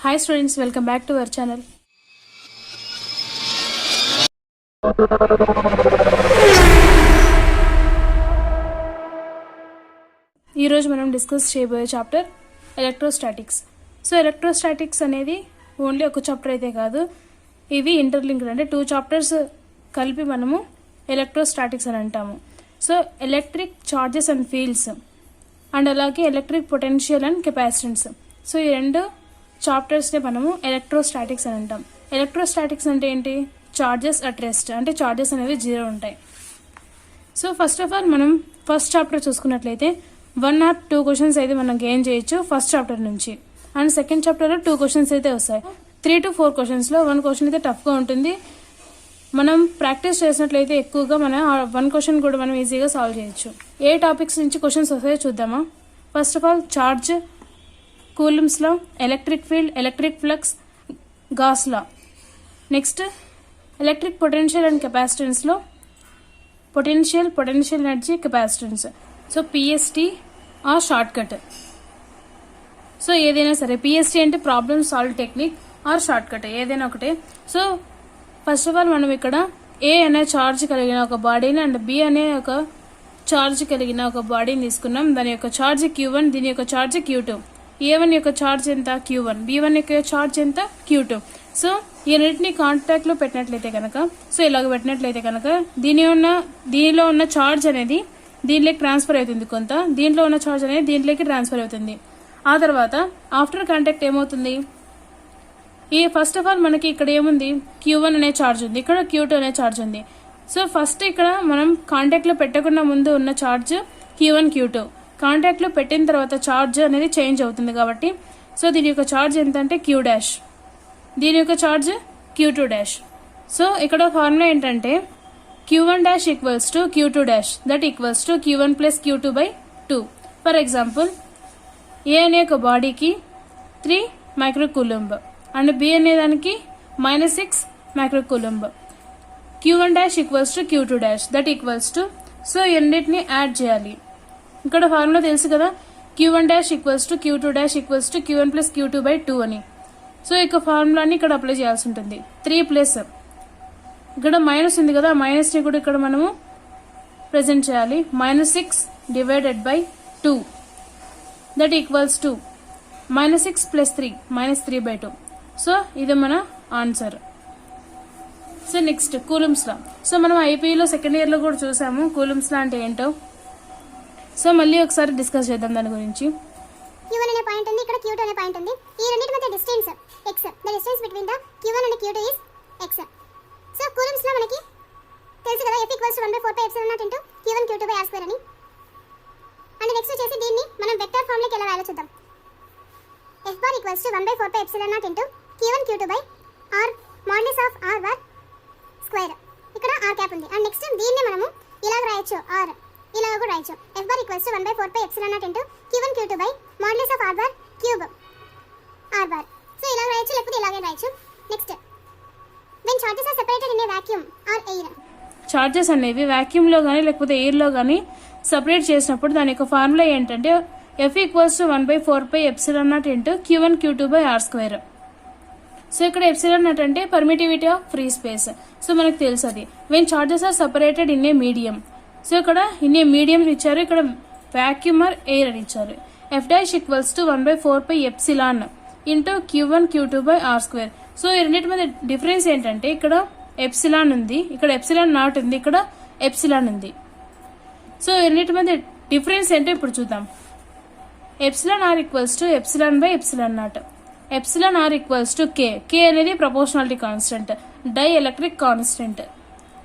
Hi students, welcome back to our channel. ఈ రోజు మనం డిస్కస్ చేయబోయే చాప్టర్ ఎలక్ట్రోస్టాటిక్స్. సో ఎలక్ట్రోస్టాటిక్స్ అనేది ఓన్లీ ఒక చాప్టర్ అయితే కాదు, ఇవి ఇంటర్లింక్డ్, అంటే 2 చాప్టర్స్ కలిపి మనము ఎలక్ట్రోస్టాటిక్స్ అని అంటాము. So electric charges and fields and అలాగే electric potential and capacitance. So ఈ 2 చాప్టర్స్ని మనము ఎలక్ట్రోస్టాటిక్స్ అని అంటాం. ఎలక్ట్రోస్టాటిక్స్ అంటే ఏంటి? చార్జెస్ అట్ రెస్ట్, అంటే చార్జెస్ అనేవి 0 ఉంటాయి. సో ఫస్ట్ ఆఫ్ ఆల్ మనం ఫస్ట్ చాప్టర్ చూసుకున్నట్లయితే 1 or 2 క్వశ్చన్స్ అయితే మనం గెయిన్ చేయొచ్చు ఫస్ట్ చాప్టర్ నుంచి. అండ్ సెకండ్ చాప్టర్లో 2 క్వశ్చన్స్ అయితే వస్తాయి. 3 to 4 క్వశ్చన్స్లో 1 క్వశ్చన్ అయితే టఫ్గా ఉంటుంది. మనం ప్రాక్టీస్ చేసినట్లయితే ఎక్కువగా మనం 1 క్వశ్చన్ కూడా మనం ఈజీగా సాల్వ్ చేయొచ్చు. ఏ టాపిక్స్ నుంచి క్వశ్చన్స్ వస్తాయో చూద్దామా. First of all charge, Coulomb's law, electric field, electric flux, Gauss law. Next electric potential and కెపాసిటెన్స్లో potential energy, capacitance. So PST or shortcut. So ఏదైనా సరే, పిఎస్టీ అంటే problem solve technique or shortcut, ఏదైనా ఒకటే. So first of all మనం ఇక్కడ ఏ అనే charge కలిగిన ఒక బాడీని అండ్ బి అనే ఒక ఛార్జ్ కలిగిన ఒక బాడీని తీసుకున్నాం. దాని యొక్క ఛార్జ్ Q1, దీని యొక్క ఛార్జ్ Q2. A1 యొక్క ఛార్జ్ ఎంత? Q1. B1 యొక్క ఛార్జ్ ఎంత? Q2. సో ఈ రెండింటిని కాంటాక్ట్ లో పెట్టినట్లయితే కనుక, సో ఇలాగ పెట్టినట్లయితే కనుక దీనిలో ఉన్న ఛార్జ్ అనేది దీనిలోకి ట్రాన్స్ఫర్ అవుతుంది కొంత, దీంట్లో ఉన్న ఛార్జ్ అనేది దీంట్లోకి ట్రాన్స్ఫర్ అవుతుంది. ఆ తర్వాత ఆఫ్టర్ కాంటాక్ట్ ఏమవుతుంది? ఈ ఫస్ట్ ఆఫ్ ఆల్ మనకి ఇక్కడ ఏముంది? Q1 అనే ఛార్జ్ ఉంది, ఇక్కడ Q2 అనే ఛార్జ్ ఉంది. సో ఫస్ట్ ఇక్కడ మనం కాంటాక్ట్ లో పెట్టకుండా ముందు ఉన్న ఛార్జ్ Q1, Q2. కాంటాక్ట్ లో పెట్టిన తర్వాత ఛార్జ్ అనేది చేంజ్ అవుతుంది కాబట్టి, సో దీని యొక్క ఛార్జ్ ఎంత అంటే Q', దీని యొక్క ఛార్జ్ Q2'. సో ఇక్కడ ఫార్ములా ఏంటంటే Q1' equals to Q2', that equals to Q1 plus Q2/2. For example, A అనే ఒక బాడీకి 3 మైక్రోకూలంబ్ అండ్ బి అనే దానికి -6 microcoulomb. Q1' equals to Q2', that equals to, so ఎన్నిటిని యాడ్ చేయాలి. ఇక్కడ ఫార్ములా తెలుసు కదా, Q1' equals to Q2' equals to Q1 plus Q2/2 అని. సో ఇక ఫార్ములాని ఇక్కడ అప్లై చేయాల్సి ఉంటుంది. 3 ప్లస్ ఇక్కడ మైనస్ ఉంది కదా, మైనస్ ని కూడా ఇక్కడ మనము ప్రెజెంట్ చేయాలి. -6 divided by 2, that equals to -6 plus 3, -3/2. So ఇది మన ఆన్సర్. సో నెక్స్ట్ కూలుమ్స్ లా. సో మనం ఐపీఈలో సెకండ్ ఇయర్ లో కూడా చూసాము కూలుమ్స్ లా అంటే ఏంటో. సో మళ్ళీ ఒకసారి డిస్కస్ చేద్దాం దాని గురించి. Q1 అనే పాయింట్ ఉంది, ఇక్కడ Q2 అనే పాయింట్ ఉంది. ఈ రెండింటి మధ్య distance x. The distance between the Q1 and Q2 is x. So coulombs లో మనకి తెలుసు కదా, F equals to 1/4πε0 into Q1 Q2/r² అని. అండ్ నెక్స్ట్ వచ్చేసి దీన్ని మనం వెక్టర్ ఫార్మ్ లోకి ఎలా రాయాలో చూద్దాం. F bar equals to 1/4πε0 into Q1 Q2/r modulus of r bar square. ఇక్కడ r క్యాప్ ఉంది. అండ్ నెక్స్ట్ దీన్ని మనము ఇలాగ రాయొచ్చు, r ఇలా కూడా రాయొచ్చు. F bar equals to 1/4πε0 into Q1 Q2 modulus of r bar cube r bar. So ఇలా రాయొచ్చు, లేకపోతే ఇలాగే రాయొచ్చు. Next, when charges are separated in a vacuum or air. Charges అనేవి వాక్యూమ్ లో గానీ లేకపోతే ఎయిర్ లో గానీ సపరేట్ చేసినప్పుడు దాని యొక్క ఫార్ములా ఏంటంటే F equals to 1/4πε0 into Q1 Q2/r². So ఇక్కడ ఎప్సిలాన్ అంటే permittivity of free space. So మనకు తెలుసు అది. When charges are separated in a medium. So ఇక్కడ ఇన్ ఏ మీడియం ఇచ్చారు, ఇక్కడ వాక్యూమ్ ఆర్ ఎయిర్ అని ఇచ్చారు. F' equals to 1/4πε into Q1 Q2/r². So ఈ రెండింటి మధ్య డిఫరెన్స్ ఏంటంటే ఇక్కడ ఎప్సిలాన్ ఉంది, ఇక్కడ ఎప్సిలాన్ నాట్ ఉంది, ఇక్కడ ఎప్సిలాన్ ఉంది. సో ఈ రెండింటి మధ్య డిఫరెన్స్ ఏంటో ఇప్పుడు చూద్దాం. εr equals to ε/ε0. εr equals to K. K అనేది proportionality constant, dielectric constant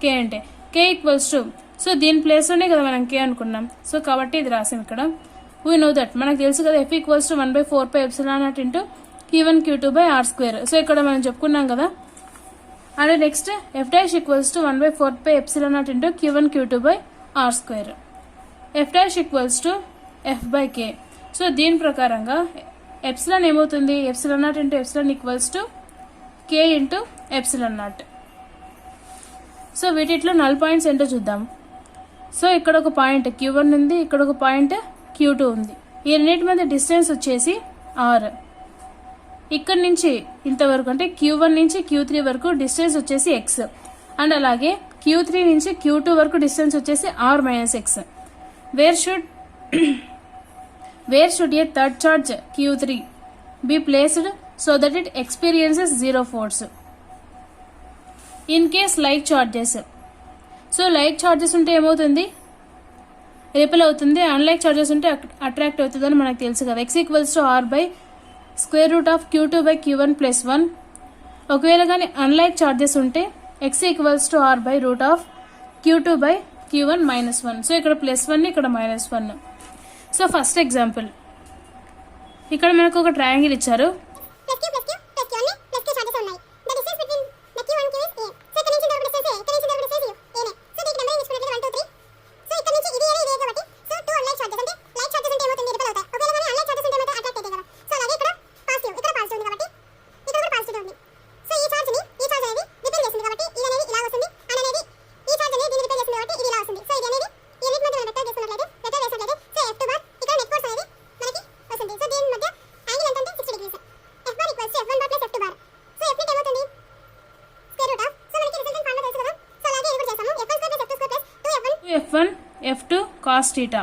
K అంటే. K ఈక్వల్స్ టు, సో దీని ప్లేస్ లోనే కదా మనం K అనుకున్నాం, సో కాబట్టి ఇది రాసాం ఇక్కడ. వీ నో దట్, మనకు తెలుసు కదా F equals to 1/4πε0 into Q1 Q2/r². So ఇక్కడ మనం చెప్పుకున్నాం కదా. And next F' equals to 1/4πε0 into Q1 Q2/r². F' equals to F/K. So దీని ప్రకారంగా ఎప్సిలాన్ ఏమవుతుంది? ε0 into epsilon equals to K into ε0. So వీటిలో నల్ పాయింట్స్ ఏంటో చూద్దాం. సో ఇక్కడ ఒక పాయింట్ Q1 ఉంది, ఇక్కడ ఒక పాయింట్ Q2 ఉంది. ఈ రెండింటి మధ్య డిస్టెన్స్ వచ్చేసి R. ఇక్కడ నుంచి ఇంతవరకు అంటే Q1 నుంచి Q3 వరకు డిస్టెన్స్ వచ్చేసి x అండ్ అలాగే Q3 నుంచి Q2 వరకు డిస్టెన్స్ వచ్చేసి r minus x. Wear should A third charge Q3 be placed so that it experiences zero force in case like charges. So like charges ఉంటే ఏమవుతుంది, repel అవుతుంది. Unlike charges ఉంటే attract అవుతుంది అని మనకు తెలుసు కదా. x equals to r by square root of Q2 by Q1 plus 1. ఒకవేళ కానీ అన్లైక్ చార్జెస్ ఉంటే x equals to r by root of Q2 by Q1 minus 1. So ఇక్కడ ప్లస్ 1 ఇక్కడ మైనస్ 1. సో ఫస్ట్ ఎగ్జాంపుల్, ఇక్కడ మనకు ఒక triangle ఇచ్చారు. F1 F2 cos theta.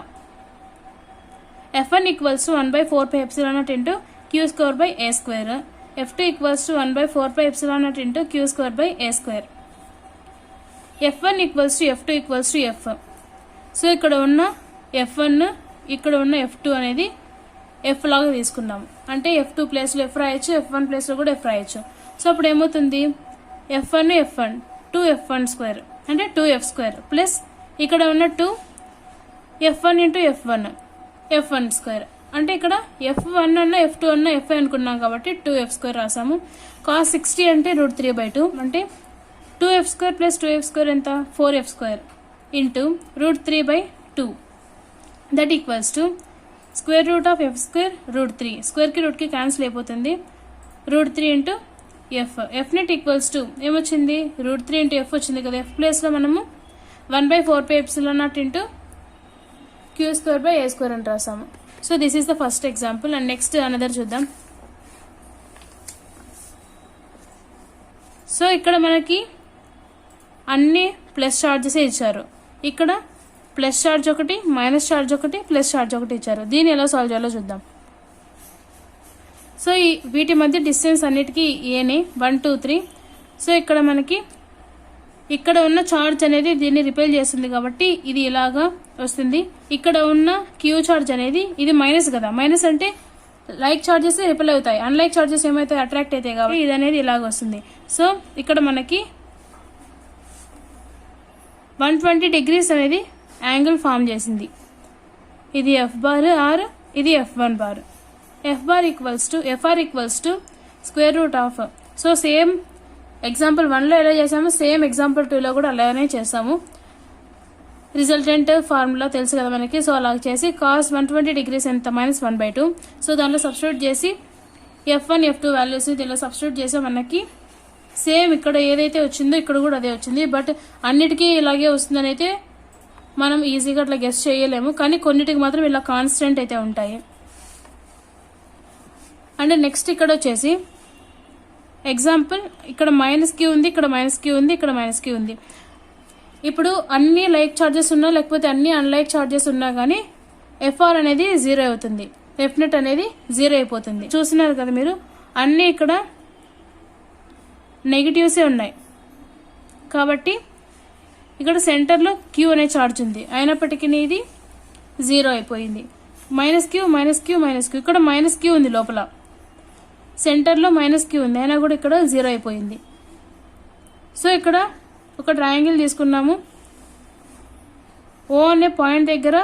F1 equals to 1 by 4 pi epsilon naught into Q square by A square. F2 equals to 1 by 4 pi epsilon naught into Q square by A square. F1 equals to F2 equals to F. So ఇక్కడ ఉన్న F1 ఇక్కడ ఉన్న F2 అనేది F లాగా తీసుకున్నాము. అంటే F2 ప్లేస్లో F రాయొచ్చు, F1 ప్లేస్లో కూడా F రాయొచ్చు. సో అప్పుడు ఏమవుతుంది, F1 F1 2F1 స్క్వేర్ అంటే 2F స్క్వేర్ ప్లస్ ఇక్కడ ఉన్న 2 F1 ఇంటూ F1 స్క్వేర్ అంటే ఇక్కడ F1 అన్న F2 అన్న F అనుకున్నాం కాబట్టి 2F స్క్వేర్ రాసాము. cos 60 అంటే √3/2 అంటే 2F square plus 2F square ఎంత 4F square into √3/2 that equals to square root of F square √3. స్క్వేర్కి రూట్కి క్యాన్సిల్ అయిపోతుంది. √3 into F net equals to ఏమొచ్చింది, √3 ఇంటూ F వచ్చింది కదా. F ప్లేస్లో మనము 1 by 4 pi epsilon naught into Q square by A square అని రాసాము. So this is the first example. And next another చూద్దాం. సో ఇక్కడ మనకి అన్ని ప్లస్ చార్జెస్ ఇచ్చారు. ఇక్కడ ప్లస్ చార్జ్ ఒకటి, మైనస్ చార్జ్ ఒకటి, ప్లస్ చార్జ్ ఒకటి ఇచ్చారు. దీన్ని ఎలా సాల్వ్ చేయాలో చూద్దాం. సో వీటి మధ్య డిస్టెన్స్ అన్నిటికీ ఏనే 1 2 3. సో ఇక్కడ మనకి ఇక్కడ ఉన్న చార్జ్ అనేది దీన్ని రిపెల్ చేస్తుంది కాబట్టి ఇది ఇలాగా వస్తుంది. ఇక్కడ ఉన్న క్యూ చార్జ్ అనేది ఇది మైనస్ కదా, మైనస్ అంటే లైక్ చార్జెస్ రిపెల్ అవుతాయి, అన్లైక్ చార్జెస్ ఏమైతే అట్రాక్ట్ అవుతాయి కాబట్టి ఇది అనేది ఇలాగ వస్తుంది. సో ఇక్కడ మనకి 120 degrees అనేది యాంగిల్ ఫామ్ చేసింది. ఇది F బార్ ఆర్, ఇది F1 bar. FR equals to square root of. So same example 1లో ఎలా చేసాము సేమ్ ఎగ్జాంపుల్ 2లో కూడా అలానే చేస్తాము. రిజల్టెంట్ ఫార్ములా తెలుసు కదా మనకి. సో అలా చేసి cos 120 degrees ఎంత -1/2. సో దాంట్లో సబ్స్టిట్యూట్ చేసి F1 F2 వాల్యూస్ దీనిలో సబ్స్టిట్యూట్ చేసి మనకి సేమ్ ఇక్కడ ఏదైతే వచ్చిందో ఇక్కడ కూడా అదే వచ్చింది. బట్ అన్నిటికీ ఇలాగే వస్తుందని అయితే మనం ఈజీగా అట్లా గెస్ చేయలేము, కానీ కొన్నిటికి మాత్రం ఇలా కాన్స్టెంట్ అయితే ఉంటాయి. అండ్ నెక్స్ట్ ఇక్కడ వచ్చేసి ఎగ్జాంపుల్ ఇక్కడ -q ఉంది, ఇక్కడ -q ఉంది, ఇక్కడ -q ఉంది. ఇప్పుడు అన్ని లైక్ చార్జెస్ ఉన్నా లేకపోతే అన్ని అన్లైక్ చార్జెస్ ఉన్నా కానీ FR అనేది 0 అవుతుంది, Fnet అనేది 0 అయిపోతుంది. చూస్తున్నారు కదా మీరు, అన్ని ఇక్కడ నెగిటివ్సే ఉన్నాయి కాబట్టి ఇక్కడ సెంటర్లో Q అనే చార్జ్ ఉంది, అయినప్పటికీ ఇది 0 అయిపోయింది. -q ఇక్కడ -q ఉంది, లోపల సెంటర్లో -q ఉంది, అయినా కూడా ఇక్కడ 0 అయిపోయింది. సో ఇక్కడ ఒక ట్రయాంగిల్ తీసుకున్నాము. O అనే పాయింట్ దగ్గర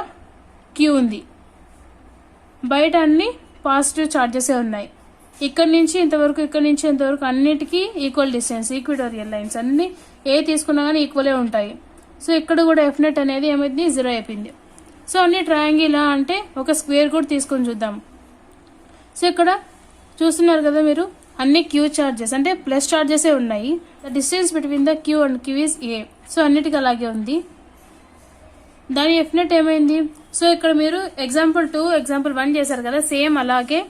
Q ఉంది, బయట అన్ని పాజిటివ్ చార్జెసే ఉన్నాయి. ఇక్కడ నుంచి ఇంతవరకు, ఇక్కడ నుంచి ఇంతవరకు అన్నిటికీ ఈక్వల్ డిస్టెన్స్, ఈక్విటోరియల్ లైన్స్ అన్ని ఏ తీసుకున్నా కానీ ఈక్వలే ఉంటాయి. సో ఇక్కడ కూడా Fnet అనేది ఏమైంది 0 అయిపోయింది. సో అన్ని ట్రయాంగిల్ అంటే ఒక స్క్వేర్ కూడా తీసుకొని చూద్దాం. సో ఇక్కడ చూస్తున్నారు కదా మీరు, అన్ని Q చార్జెస్ అంటే ప్లస్ చార్జెసే ఉన్నాయి. The distance between the Q and Q is A. So అన్నిటికీ అలాగే ఉంది. దాని Fnet ఏమైంది? సో ఇక్కడ మీరు ఎగ్జాంపుల్ 2 ఎగ్జాంపుల్ 1 చేశారు కదా, సేమ్ అలాగే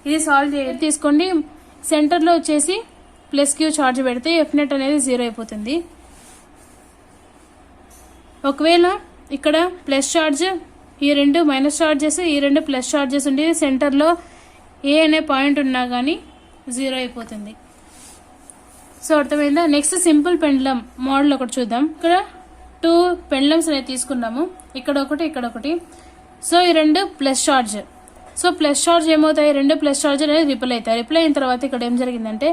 ఇది సాల్వ్ తీసుకోండి. సెంటర్లో వచ్చేసి ప్లస్ క్యూ ఛార్జ్ పెడితే ఎఫ్ నెట్ అనేది 0 అయిపోతుంది. ఒకవేళ ఇక్కడ ప్లస్ ఛార్జ్, ఈ రెండు మైనస్ ఛార్జెస్, ఈ రెండు ప్లస్ ఛార్జెస్ ఉండి సెంటర్లో ఏ అనే పాయింట్ ఉన్నా కానీ 0 అయిపోతుంది. సో అర్థమైందా? నెక్స్ట్ సింపుల్ పెండ్లం మోడల్ ఒకటి చూద్దాం. ఇక్కడ 2 పెండ్లమ్స్ అనేది తీసుకున్నాము, ఇక్కడ ఒకటి ఇక్కడ ఒకటి. సో ఈ రెండు plus charge. So plus charge ఏమవుతాయి, రెండు ప్లస్ ఛార్జ్ అనేది రిపెల్ అవుతాయి. రిపెల్ అయిన తర్వాత ఇక్కడ ఏం జరిగిందంటే,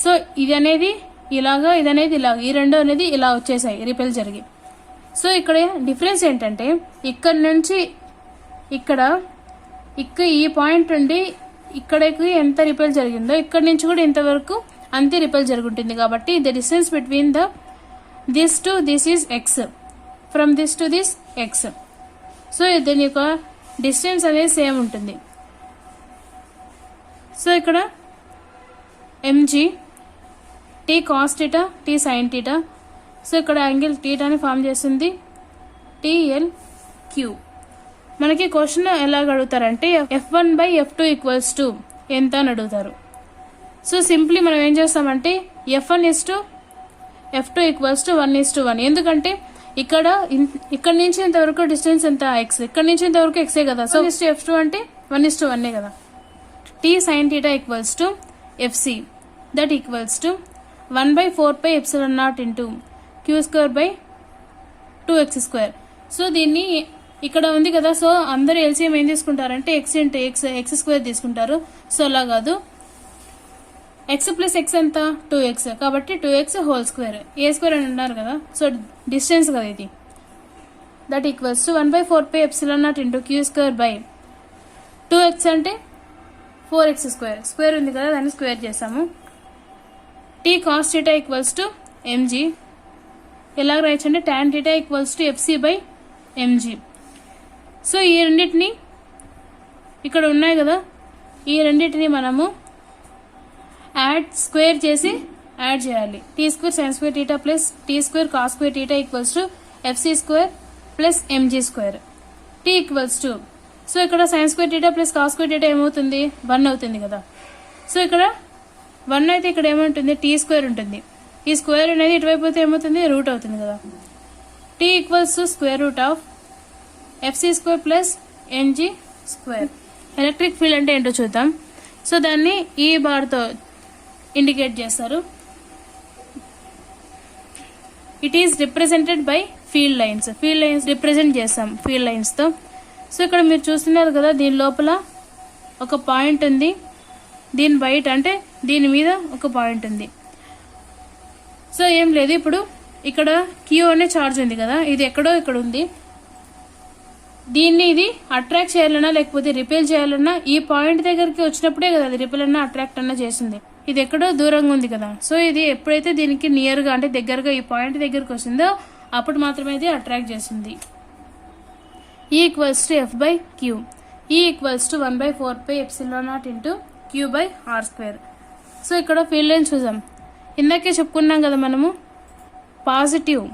సో ఇది అనేది ఇలాగా, ఇది అనేది ఇలాగా, ఈ రెండు అనేది ఇలా వచ్చేసాయి రిపెల్ జరిగి. సో ఇక్కడ డిఫరెన్స్ ఏంటంటే, ఇక్కడ నుంచి ఇక్కడ ఈ పాయింట్ నుండి ఇక్కడికి ఎంత రిపెల్ జరిగిందో ఇక్కడ నుంచి కూడా ఇంతవరకు అంతే రిపెల్ జరుగుతుంది. కాబట్టి the distance between this to this is x, from this to this x. So దీని యొక్క డిస్టెన్స్ అనేది సేమ్ ఉంటుంది. సో ఇక్కడ mg T cos theta, T sine theta. So ఇక్కడ యాంగిల్ టీటాని ఫామ్ చేస్తుంది టీఎల్ క్యూ. మనకి క్వశ్చన్ ఎలాగ అడుగుతారంటే F1/F2 ఈక్వల్స్ టు ఎంత అని అడుగుతారు. సో సింప్లీ మనం ఏం చేస్తామంటే F1:F2 ఈక్వల్స్ టు 1:1. ఎందుకంటే ఇక్కడ నుంచి ఇంతవరకు డిస్టెన్స్ ఎంత, ఎక్స్. ఇక్కడ నుంచి ఇంతవరకు ఎక్సే కదా. సో F2 అంటే 1:1 కదా. T sine theta equals to FC, that equals to 1/4πε0 into Q²/2x². So దీన్ని ఇక్కడ ఉంది కదా. సో అందరూ ఎల్సిఎం ఏం తీసుకుంటారంటే x ఇంటూ x² తీసుకుంటారు. సో అలా కాదు, x ప్లస్ x ఎంత 2x, కాబట్టి 2x హోల్ స్క్వేర్, a² అని ఉన్నారు కదా. సో డిస్టెన్స్ కదా ఇది, that equals to 1/4πε0 into Q²/2x అంటే 4x². స్క్వేర్ ఉంది కదా, దాన్ని స్క్వేర్ చేసాము. T cos theta equals to mg. ఎలాగ రాయొచ్చు అంటే tan theta equals to FC/mg. So ఈ రెండింటిని ఇక్కడ ఉన్నాయి కదా, ఈ రెండింటిని మనము స్క్వేర్ చేసి యాడ్ చేయాలి. t² sin² θ plus t² cos² θ equals to FC² plus mg². t equals to, so ఇక్కడ sin² θ ప్లస్ cos² θ ఏమవుతుంది, 1 అవుతుంది కదా. సో ఇక్కడ 1 అయితే ఇక్కడ ఏముంటుంది, t² ఉంటుంది. ఈ స్క్వేర్ అనేది ఇటువైపు అయితే ఏమవుతుంది, రూట్ అవుతుంది కదా. t equals to square root of FC² plus mg². Electric field అంటే ఏంటో చూద్దాం. సో దాన్ని ఈ బార్తో ఇండికేట్ చేస్తారు. It is represented by field lines. Field lines represent చేస్తాం ఫీల్డ్ లైన్స్తో. సో ఇక్కడ మీరు చూస్తున్నారు కదా, దీని లోపల ఒక పాయింట్ ఉంది, దీని బయట అంటే దీని మీద ఒక పాయింట్ ఉంది. సో ఏం లేదు, ఇప్పుడు ఇక్కడ క్యూ అనే ఛార్జ్ ఉంది కదా, ఇది ఎక్కడో ఇక్కడ ఉంది. దీన్ని ఇది అట్రాక్ట్ చేయాలన్నా లేకపోతే రిపెల్ చేయాలన్నా ఈ పాయింట్ దగ్గరికి వచ్చినప్పుడే కదా అది రిపెల్ అన్నా అట్రాక్ట్ అన్నా చేసింది. ఇది ఎక్కడో దూరంగా ఉంది కదా. సో ఇది ఎప్పుడైతే దీనికి నియర్గా అంటే దగ్గరగా ఈ పాయింట్ దగ్గరికి వస్తుందో అప్పుడు మాత్రమే ఇది అట్రాక్ట్ చేస్తుంది. E equals to F/Q. E equals to 1/4πε0 into Q/r². So ఇక్కడ ఫీల్డ్ లైన్ చూద్దాం. ఇందాకే చెప్పుకున్నాం కదా మనము, పాజిటివ్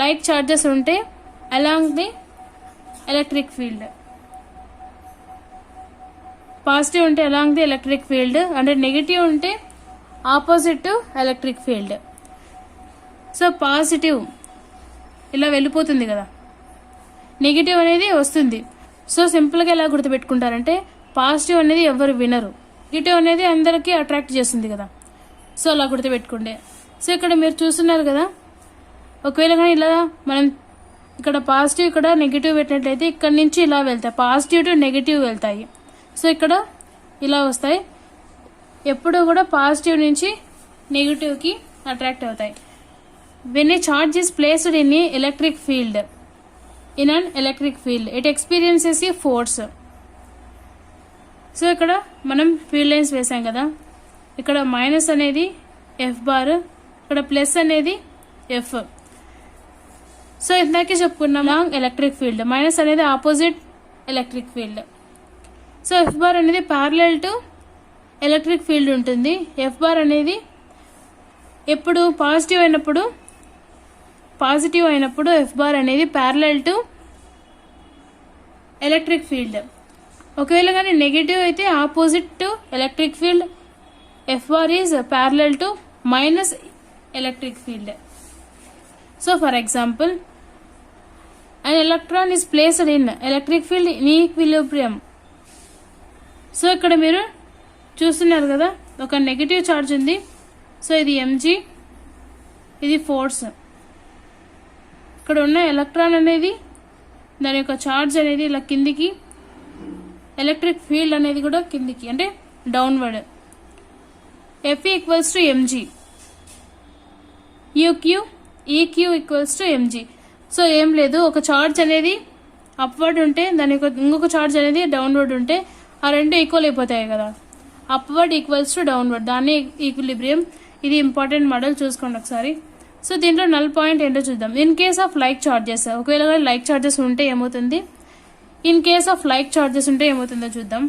లైక్ చార్జెస్ ఉంటే along the electric field, positive ఉంటే అలాంగ్ ది ఎలక్ట్రిక్ ఫీల్డ్, అంటే నెగిటివ్ ఉంటే opposite to electric field. So positive ఇలా వెళ్ళిపోతుంది కదా, నెగిటివ్ అనేది వస్తుంది. సో సింపుల్గా ఎలా గుర్తుపెట్టుకుంటారంటే, పాజిటివ్ అనేది ఎవరు వినరు, నెగిటివ్ అనేది అందరికీ అట్రాక్ట్ చేస్తుంది కదా. సో అలా గుర్తుపెట్టుకుంటే. సో ఇక్కడ మీరు చూస్తున్నారు కదా, ఒకవేళ కానీ ఇలా మనం ఇక్కడ పాజిటివ్ ఇక్కడ నెగిటివ్ పెట్టినట్లయితే ఇక్కడ నుంచి ఇలా వెళ్తాయి, పాజిటివ్ టు నెగిటివ్ వెళ్తాయి. సో ఇక్కడ ఇలా వస్తాయి, ఎప్పుడు కూడా పాజిటివ్ నుంచి నెగిటివ్కి అట్రాక్ట్ అవుతాయి. When a charge is placed in a electric field, in an electric field it experiences A force. So ఇక్కడ మనం ఫీల్డ్ లైన్స్ వేసాం కదా, ఇక్కడ మైనస్ అనేది F⁻, ఇక్కడ ప్లస్ అనేది F. సో ఇందాకే చెప్పుకున్నాం ఎలక్ట్రిక్ ఫీల్డ్, మైనస్ అనేది opposite electric field. So F⁻ అనేది ప్యారలల్ టు ఎలక్ట్రిక్ ఫీల్డ్ ఉంటుంది. F⁻ అనేది ఎప్పుడు పాజిటివ్ అయినప్పుడు F⁻ అనేది ప్యారలల్ టు ఎలక్ట్రిక్ ఫీల్డ్. ఒకవేళ కానీ నెగిటివ్ అయితే opposite to electric field F bar is parallel to minus electric field. So for example an electron is placed in electric field in equilibrium. So ఇక్కడ మీరు చూస్తున్నారు కదా, ఒక negative charge ఉంది. So ఇది mg, ఇది ఫోర్స్. ఇక్కడ ఉన్న ఎలక్ట్రాన్ అనేది దాని యొక్క ఛార్జ్ అనేది ఇలా కిందికి, ఎలక్ట్రిక్ ఫీల్డ్ అనేది కూడా కిందికి అంటే downward. F equals to mg, EQ equals to mg. So ఏం లేదు, ఒక ఛార్జ్ అనేది అప్వర్డ్ ఉంటే దాని ఇంకొక ఛార్జ్ అనేది డౌన్వర్డ్ ఉంటే ఆ రెండు ఈక్వల్ అయిపోతాయి కదా. అప్వర్డ్ ఈక్వల్స్ టు డౌన్వర్డ్, దాన్ని ఈక్విలిబ్రియం. ఇది ఇంపార్టెంట్ మోడల్, చూసుకోండి ఒకసారి. సో దీంట్లో నల్ పాయింట్ ఏంటో చూద్దాం. In case of like charges, ఒకవేళ లైక్ ఛార్జెస్ ఉంటే ఏమవుతుంది, in case of like charges ఉంటే ఏమవుతుందో చూద్దాం.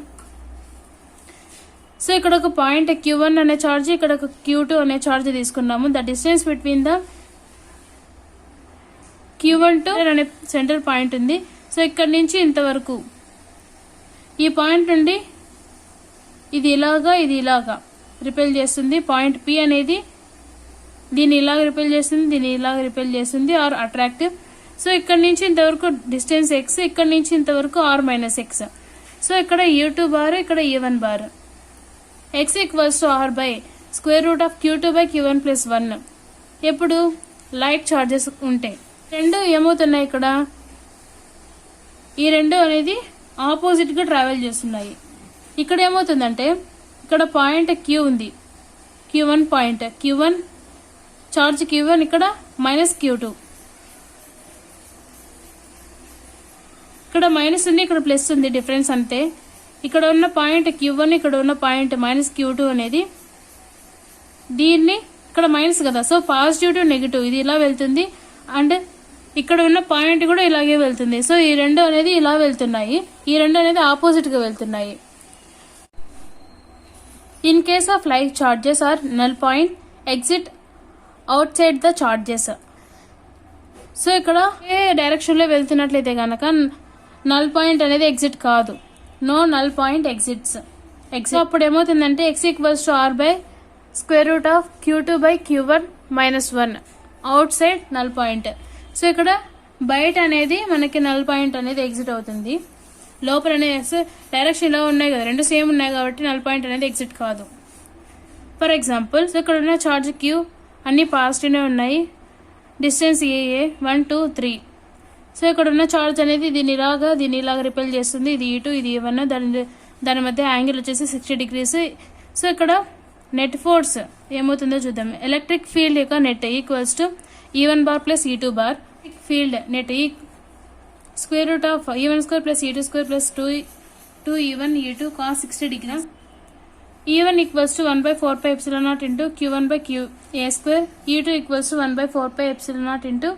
సో ఇక్కడ ఒక పాయింట్ Q1 అనే ఛార్జ్, ఇక్కడ ఒక Q2 అనే ఛార్జ్ తీసుకున్నాము. The distance between the Q1 to అనే సెంటర్ పాయింట్ ఉంది. సో ఇక్కడ నుంచి ఇంతవరకు ఈ పాయింట్ నుండి ఇది ఇలాగా రిపెల్ చేస్తుంది. పాయింట్ P అనేది దీన్ని ఇలాగ రిపెల్ చేస్తుంది, దీన్ని ఇలాగ రిపెల్ చేస్తుంది, ఆర్ అట్రాక్టివ్. సో ఇక్కడ నుంచి ఇంతవరకు డిస్టెన్స్ x, ఇక్కడ నుంచి ఇంతవరకు r మైనస్ x. సో ఇక్కడ U2 బార్, ఇక్కడ U1 bar. x equals to r by square root of Q2 by Q1 plus 1. ఎప్పుడు లైక్ ఛార్జెస్ ఉంటాయి. రెండు ఏమవుతున్నాయి, ఇక్కడ ఈ రెండు అనేది ఆపోజిట్ గా ట్రావెల్ చేస్తున్నాయి. ఇక్కడ ఏమవుతుందంటే ఇక్కడ పాయింట్ Q ఉంది, Q1 point, Q1 charge Q1, ఇక్కడ మైనస్ Q2. ఇక్కడ మైనస్ ఉంది, ఇక్కడ ప్లస్ ఉంది, డిఫరెన్స్ అంతే. ఇక్కడ ఉన్న పాయింట్ Q1, ఇక్కడ ఉన్న పాయింట్ మైనస్ Q2 అనేది దీన్ని ఇక్కడ మైనస్ కదా. సో పాజిటివ్ టు నెగిటివ్ ఇది ఇలా వెళ్తుంది, అండ్ ఇక్కడ ఉన్న పాయింట్ కూడా ఇలాగే వెళ్తుంది. సో ఈ రెండు అనేది ఇలా వెళ్తున్నాయి, ఈ రెండు అనేది ఆపోజిట్ గా వెళ్తున్నాయి. In case of like charges are null point exit outside the charges. So ఇక్కడ ఏ డైరెక్షన్ లో వెళ్తున్నట్లయితే కనుక నల్ పాయింట్ అనేది ఎగ్జిట్ కాదు, నో నల్ పాయింట్ ఎగ్జిట్స్. అప్పుడు ఏమవుతుందంటే x equals to r by square root of Q2 by Q1 minus 1 outside null point. So ఇక్కడ బయట అనేది మనకి నల్ పాయింట్ అనేది ఎగ్జిట్ అవుతుంది, లోపల అనేది డైరెక్షన్ ఇలా ఉన్నాయి కదా, రెండు సేమ్ ఉన్నాయి కాబట్టి నల్ పాయింట్ అనేది ఎగ్జిట్ కాదు. ఫర్ ఎగ్జాంపుల్, సో ఇక్కడ ఉన్న ఛార్జ్ Q అన్ని పాజిటివ్నే ఉన్నాయి, డిస్టెన్స్ AA 1 2 3. సో ఇక్కడ ఉన్న ఛార్జ్ అనేది దీన్ని ఇలాగా రిపెల్ చేస్తుంది, ఇది E2, ఇది E1, దాని మధ్య యాంగిల్ వచ్చేసి 60 degrees. సో ఇక్కడ నెట్ ఫోర్స్ ఏమవుతుందో చూద్దాం. ఎలక్ట్రిక్ ఫీల్డ్ యొక్క net equals to E1 bar plus E2 bar. Field net square root of E1 square plus E2 square plus 2E1 E2 cos 60 degrees. E1 equals to 1 by 4 pi epsilon naught into Q1 by A square. E2 equals to 1 by 4 pi epsilon naught into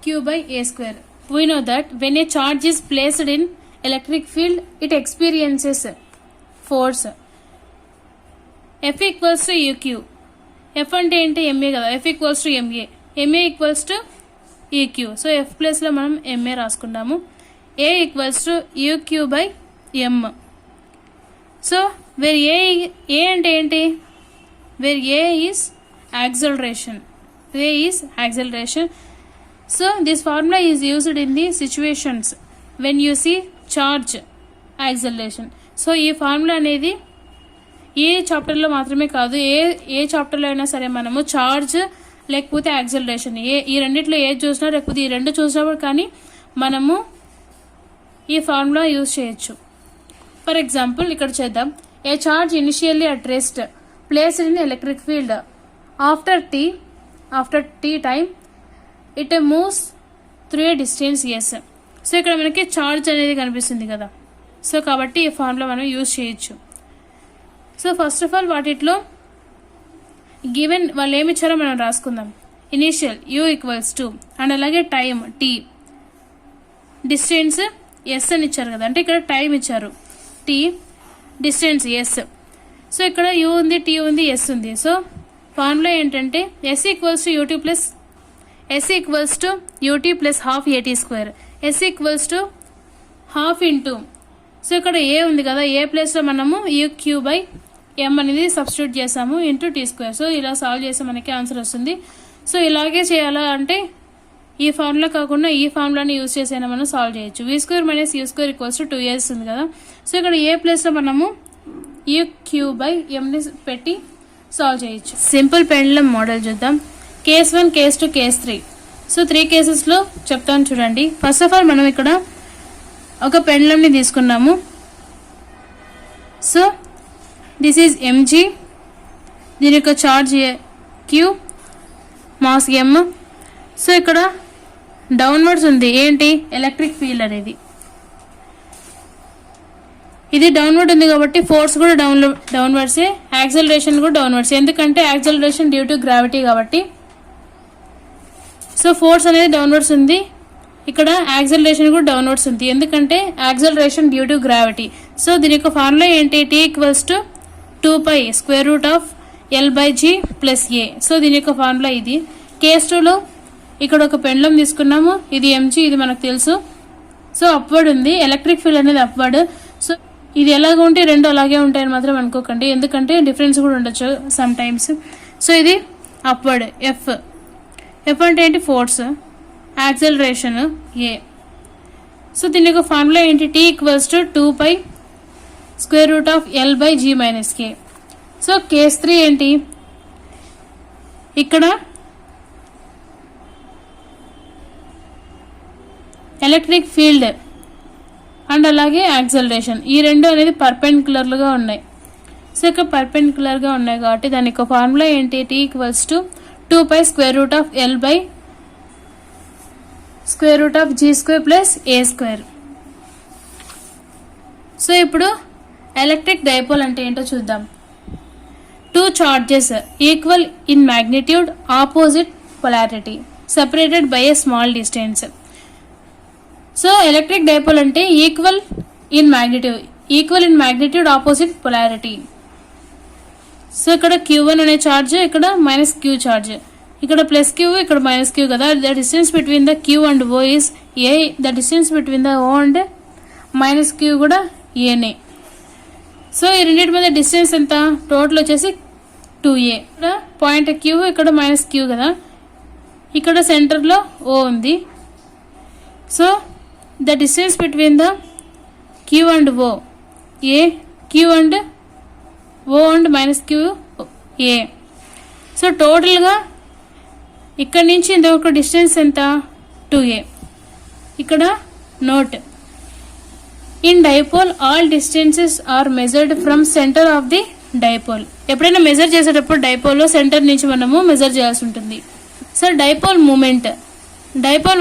Q by A square. We know that when a charge is placed in electric field, it experiences force. F equals to EQ. F అంటే ఏంటి, MA కదా. F equals to MA. MA equals to EQ. So F place లో మనం MA రాసుకుంటాము. A equals to EQ by M. So where A అంటే ఏంటి, where A is acceleration. A is acceleration. So this formula is used in the situations when you see charge acceleration. So ఈ formula అనేది ఏ చాప్టర్లో మాత్రమే కాదు, ఏ చాప్టర్లో అయినా సరే మనము చార్జ్ లేకపోతే యాక్సలరేషన్ ఈ రెండిట్లో ఏది చూసినా, లేకపోతే ఈ రెండు చూసినప్పుడు కానీ మనము ఈ ఫార్ములా యూజ్ చేయొచ్చు. ఫర్ ఎగ్జాంపుల్ ఇక్కడ చేద్దాం. A charge initially at rest placed in electric field after t time it moves through a distance s. So ఇక్కడ మనకి చార్జ్ అనేది కనిపిస్తుంది కదా, సో కాబట్టి ఈ ఫార్ములా మనం యూజ్ చేయొచ్చు. సో ఫస్ట్ ఆఫ్ ఆల్ వాటిలో గివెన్ వాళ్ళు ఏమి ఇచ్చారో మనం రాసుకుందాం. Initial U equals to and అలాగే టైమ్ T, డిస్టెన్స్ S అని ఇచ్చారు కదా, అంటే ఇక్కడ టైం ఇచ్చారు T, డిస్టెన్స్ S. సో ఇక్కడ U ఉంది, T ఉంది, S ఉంది. సో ఫార్ములా ఏంటంటే S equals to UT plus UT plus half AT square. S equals to half into, so ఇక్కడ ఏ ఉంది కదా, ఏ ప్లేస్లో మనము UQ/m అనేది సబ్స్టిట్యూట్ చేసాము ఇంటూ T². సో ఇలా సాల్వ్ చేస్తే మనకి ఆన్సర్ వస్తుంది. సో ఇలాగే చేయాలా అంటే ఈ ఫార్ములా కాకుండా ఈ ఫార్ములాని యూజ్ చేసైనా మనం సాల్వ్ చేయొచ్చు. V² - U² = 2a వస్తుంది కదా. సో ఇక్కడ ఏ ప్లేస్లో మనము UQ/mని పెట్టి సాల్వ్ చేయొచ్చు. సింపుల్ పెండ్యులం మోడల్ చూద్దాం. Case 1, case 2, case 3. సో 3 కేసెస్లో చెప్తాను చూడండి. ఫస్ట్ ఆఫ్ ఆల్ మనం ఇక్కడ ఒక పెండ్యులంని తీసుకున్నాము. సో దిస్ ఈజ్ mg, దీని యొక్క charge q, mass m. So ఇక్కడ డౌన్వర్డ్స్ ఉంది, ఏంటి ఎలక్ట్రిక్ ఫీల్డ్ అనేది. ఇది డౌన్వర్డ్ ఉంది కాబట్టి ఫోర్స్ కూడా డౌన్వర్డ్సే, యాక్సలరేషన్ కూడా డౌన్వర్డ్స్, ఎందుకంటే యాక్సలరేషన్ డ్యూ టు గ్రావిటీ కాబట్టి. సో ఫోర్స్ అనేది డౌన్వర్డ్స్ ఉంది, ఇక్కడ యాక్సలరేషన్ కూడా డౌన్వర్డ్స్ ఉంది, ఎందుకంటే acceleration due to gravity. So దీని యొక్క ఫార్ములా ఏంటి, T = 2π√L/g + a. సో దీని యొక్క ఫార్ములా ఇది. కేస్ 2లో ఇక్కడ ఒక పెండ్యులం తీసుకున్నాము, ఇది mg, ఇది మనకు తెలుసు. సో అప్వర్డ్ ఉంది, ఎలక్ట్రిక్ ఫీల్డ్ అనేది అప్వర్డ్. సో ఇది ఎలాగ ఉంటే రెండు అలాగే ఉంటాయని మాత్రం అనుకోకండి, ఎందుకంటే డిఫరెన్స్ కూడా ఉండొచ్చు సమ్ టైమ్స్. సో ఇది అప్వర్డ్, ఎఫ్ అంటే ఏంటి ఫోర్స్, యాక్సలరేషన్ ఏ. సో దీని యొక్క ఫార్ములా ఏంటి, T = 2π√L/g - k. So case 3 ఏంటి, ఇక్కడ ఎలక్ట్రిక్ ఫీల్డ్ అండ్ అలాగే యాక్సలరేషన్ ఈ రెండు అనేది పర్పెండిక్యులర్గా ఉన్నాయి. సో ఇక్కడ పర్పెండిక్యులర్గా ఉన్నాయి కాబట్టి దాని యొక్క ఫార్ములా ఏంటి, T = 2π√L/√g² + a². సో ఇప్పుడు ఎలక్ట్రిక్ డైపోల్ అంటే ఏంటో చూద్దాం. 2 charges equal in magnitude, opposite polarity, separated by a small distance. So electric dipole అంటే equal in magnitude, opposite polarity. So ఇక్కడ Q1 అనే ఛార్జ్, ఇక్కడ -q ఛార్జ్, ఇక్కడ +q, ఇక్కడ -q కదా. The distance between the Q and O is a. The distance between the O and -q కూడా aనే. So ఈ రెండింటి మధ్య డిస్టెన్స్ ఎంత, టోటల్ వచ్చేసి 2a. ఇక్కడ పాయింట్ Q, ఇక్కడ -q కదా, ఇక్కడ సెంటర్లో O ఉంది. So the distance between the Q and O, a, Q and O and -q a. So టోటల్గా ఇక్కడ నుంచి ఇంతవరకు డిస్టెన్స్ ఎంత, 2a. ఇక్కడ note, in dipole all distances are measured from centre of the dipole. ఎప్పుడైనా measure చేసేటప్పుడు డైపోల్లో centre నుంచి మనము మెజర్ చేయాల్సి ఉంటుంది. సో డైపోల్